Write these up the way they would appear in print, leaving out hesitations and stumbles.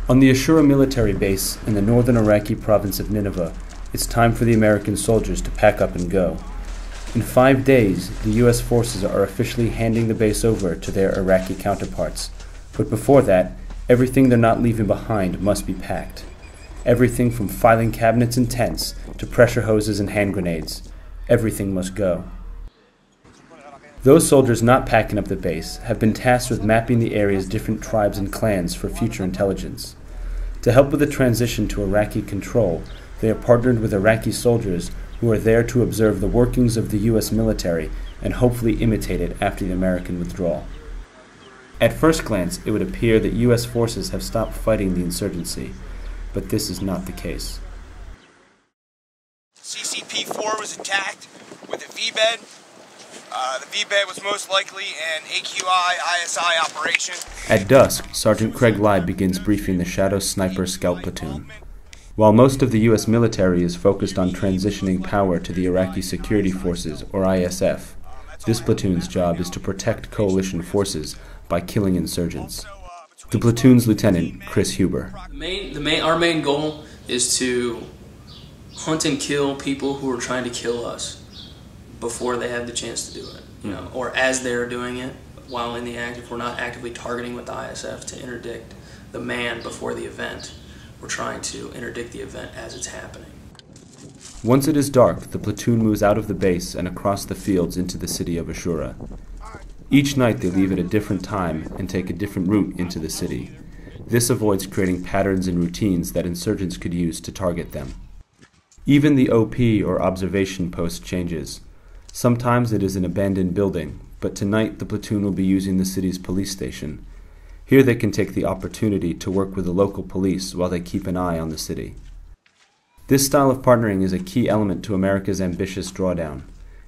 On the Ashura military base in the northern Iraqi province of Nineveh, it's time for the American soldiers to pack up and go. In 5 days, the U.S. forces are officially handing the base over to their Iraqi counterparts. But before that, everything they're not leaving behind must be packed. Everything from filing cabinets and tents to pressure hoses and hand grenades. Everything must go. Those soldiers not packing up the base have been tasked with mapping the area's different tribes and clans for future intelligence. To help with the transition to Iraqi control, they are partnered with Iraqi soldiers who are there to observe the workings of the U.S. military and hopefully imitate it after the American withdrawal. At first glance, it would appear that U.S. forces have stopped fighting the insurgency, but this is not the case. CCP-4 was attacked with a V-bed. The V-bed was most likely an AQI-ISI operation. At dusk, Sergeant Craig Live begins briefing the Shadow Sniper Scout Platoon. While most of the U.S. military is focused on transitioning power to the Iraqi Security Forces, or ISF, this platoon's job is to protect coalition forces by killing insurgents. The platoon's lieutenant, Chris Huber. Our main goal is to hunt and kill people who are trying to kill us before they have the chance to do it, or as they're doing it while in the act. If we're not actively targeting with the ISF to interdict the man before the event, we're trying to interdict the event as it's happening. Once it is dark, the platoon moves out of the base and across the fields into the city of Ashura. Each night they leave at a different time and take a different route into the city. This avoids creating patterns and routines that insurgents could use to target them. Even the OP, or observation post, changes. Sometimes it is an abandoned building, but tonight the platoon will be using the city's police station. Here they can take the opportunity to work with the local police while they keep an eye on the city. This style of partnering is a key element to America's ambitious drawdown.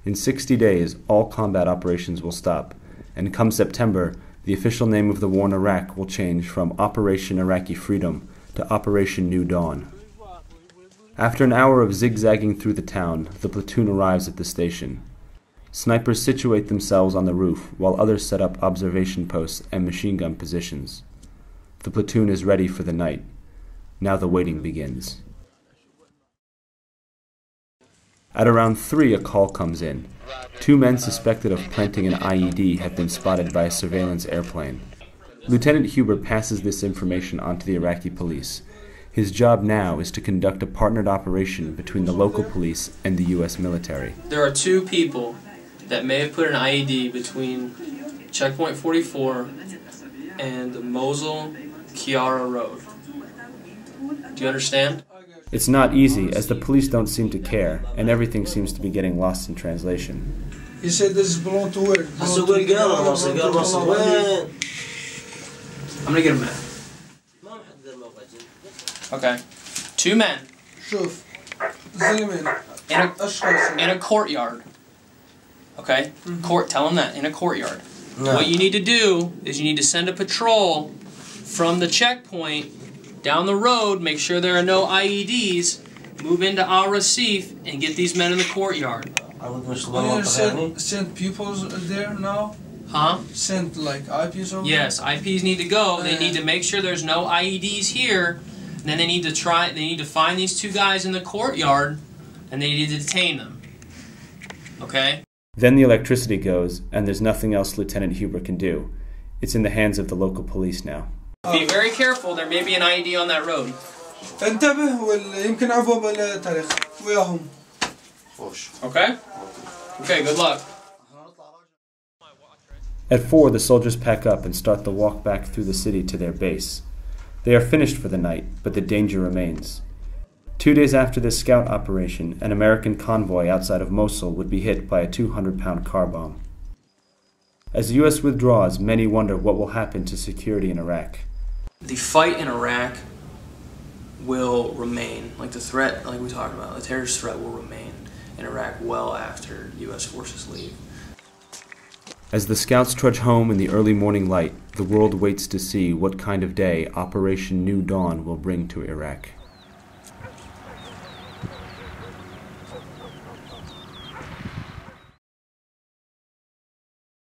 In 60 days, all combat operations will stop, and come September, the official name of the war in Iraq will change from Operation Iraqi Freedom to Operation New Dawn. After an hour of zigzagging through the town, the platoon arrives at the station. Snipers situate themselves on the roof, while others set up observation posts and machine gun positions. The platoon is ready for the night. Now the waiting begins. At around 3, a call comes in. 2 men suspected of planting an IED have been spotted by a surveillance airplane. Lieutenant Huber passes this information on to the Iraqi police. His job now is to conduct a partnered operation between the local police and the U.S. military. There are 2 people that may have put an IED between Checkpoint 44 and the Mosul-Kiara Road. Do you understand? It's not easy, as the police don't seem to care, and everything seems to be getting lost in translation. He said this is belong to where? I'm gonna get a minute. Okay. 2 men in a courtyard. Okay? Tell them that, in a courtyard. No. What you need to do is you need to send a patrol from the checkpoint down the road, make sure there are no IEDs, move into Al Rasif, and get these men in the courtyard. Send people there now? Huh? Send like IPs over? Yes, IPs need to go. They need to make sure there's no IEDs here. And then they need to find these 2 guys in the courtyard, and they need to detain them. Okay? Then the electricity goes, and there's nothing else Lieutenant Huber can do. It's in the hands of the local police now. Be very careful, there may be an IED on that road. Okay? Okay, good luck. At 4, the soldiers pack up and start the walk back through the city to their base. They are finished for the night, but the danger remains. 2 days after this scout operation, an American convoy outside of Mosul would be hit by a 200-pound car bomb. As the U.S. withdraws, many wonder what will happen to security in Iraq. The fight in Iraq will remain, like the threat, like we talked about, the terrorist threat will remain in Iraq well after U.S. forces leave. As the scouts trudge home in the early morning light, the world waits to see what kind of day Operation New Dawn will bring to Iraq.